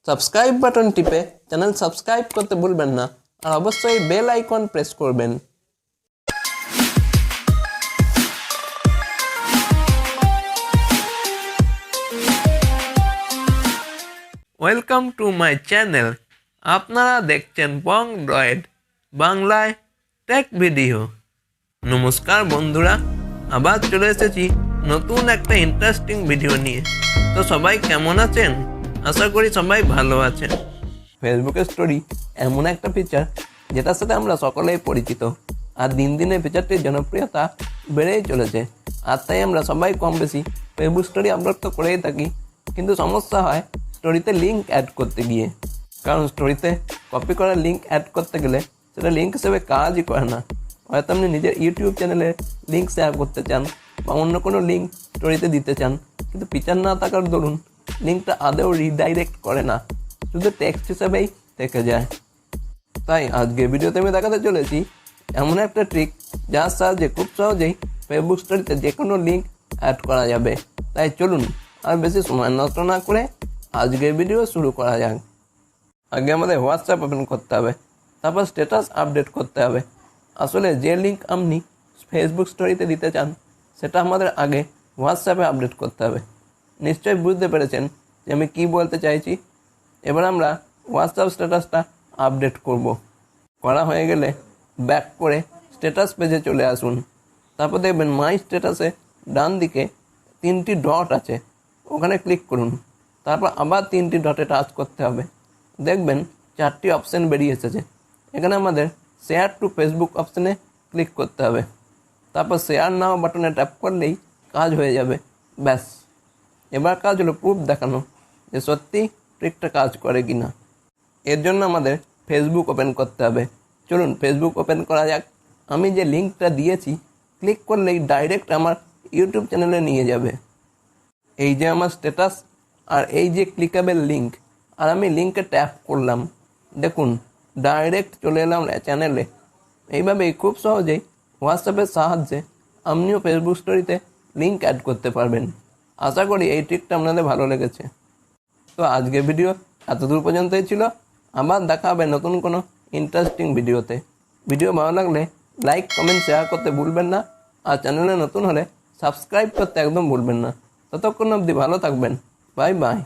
Subscribe button টিপে channel subscribe করতে ভুলবেন না আর অবশ্যই বেল আইকন প্রেস করবেন। Welcome to my channel. আপনারা দেখছেন বং ড্রয়েড বাংলায় টেক ভিডিও। নমস্কার বন্ধুরা, আবার চলে এসেছি নতুন একটা ইন্টারেস্টিং ভিডিও নিয়ে। তো সবাই কেমন আছেন? আশা করি সবাই ভালো আছেন। ফেসবুকের স্টোরি এমন একটা ফিচার যেটার সাথে আমরা সকলেই পরিচিত, আর দিন দিন এই ফিচারটির জনপ্রিয়তা বেড়েই চলেছে। আর তাই আমরা সবাই কম বেশি ফেসবুক স্টোরি আপলোড তো করেই থাকি, কিন্তু সমস্যা হয় স্টোরিতে লিঙ্ক অ্যাড করতে গিয়ে। কারণ স্টোরিতে কপি করা লিঙ্ক অ্যাড করতে গেলে সেটা লিঙ্ক হিসেবে কাজই করে না। হয়তো আপনি নিজের ইউটিউব চ্যানেলে লিঙ্ক শেয়ার করতে চান বা অন্য কোনো লিঙ্ক স্টোরিতে দিতে চান, কিন্তু ফিচার না থাকার দরুন লিঙ্কটা আদৌ রিডাইরেক্ট করে না, শুধু টেক্সট হিসেবেই থেকে যায়। তাই আজকে ভিডিওতে আমি দেখাতে চলেছি এমন একটা ট্রিক যার সাহায্যে খুব সহজেই ফেসবুক স্টোরিতে যে কোনো লিঙ্ক অ্যাড করা যাবে। তাই চলুন আর বেশি সময় নষ্ট না করে আজকের ভিডিও শুরু করা যাক। আগে আমাদের হোয়াটসঅ্যাপ ওপেন করতে হবে, তারপর স্ট্যাটাস আপডেট করতে হবে। আসলে যে লিঙ্ক আপনি ফেসবুক স্টোরিতে দিতে চান সেটা আমাদের আগে হোয়াটসঅ্যাপে আপডেট করতে হবে। নিশ্চয়ই বুঝতে পেরেছেন যে আমি কী বলতে চাইছি। এবার আমরা হোয়াটসঅ্যাপ স্ট্যাটাসটা আপডেট করব। করা হয়ে গেলে ব্যাক করে স্ট্যাটাস পেজে চলে আসুন। তারপর দেখবেন মাই স্ট্যাটাসে ডান দিকে 3টি ডট আছে, ওখানে ক্লিক করুন। তারপর আবার 3টি ডটে টাচ করতে হবে। দেখবেন 4টি অপশান বেরিয়ে এসেছে। এখানে আমাদের শেয়ার টু ফেসবুক অপশানে ক্লিক করতে হবে। তারপর শেয়ার নাও বাটনে ট্যাপ করলেই কাজ হয়ে যাবে। ব্যাস, এবার কাজ হলো প্রুফ দেখানো যে সত্যি ট্রিকটা কাজ করে কি না। এর জন্য আমাদের ফেসবুক ওপেন করতে হবে। চলুন ফেসবুক ওপেন করা যাক। আমি যে লিঙ্কটা দিয়েছি ক্লিক করলেই ডাইরেক্ট আমার ইউটিউব চ্যানেলে নিয়ে যাবে। এই যে আমার স্ট্যাটাস আর এই যে ক্লিকেবল লিঙ্ক, আর আমি লিঙ্কে ট্যাপ করলাম, দেখুন ডাইরেক্ট চলে এলাম চ্যানেলে। এইভাবেই খুব সহজেই হোয়াটসঅ্যাপের সাহায্যে আপনিও ফেসবুক স্টোরিতে লিঙ্ক অ্যাড করতে পারবেন। আশা করি এই ট্রিকটা আপনাদের ভালো লেগেছে। তো আজকের ভিডিও এতদূর পর্যন্তই ছিল। আবার দেখা হবে নতুন কোনো ইন্টারেস্টিং ভিডিওতে। ভিডিও ভালো লাগলে লাইক কমেন্ট শেয়ার করতে ভুলবেন না, আর চ্যানেলে নতুন হলে সাবস্ক্রাইব করতে একদম ভুলবেন না। ততক্ষণ অবধি ভালো থাকবেন। Bye bye.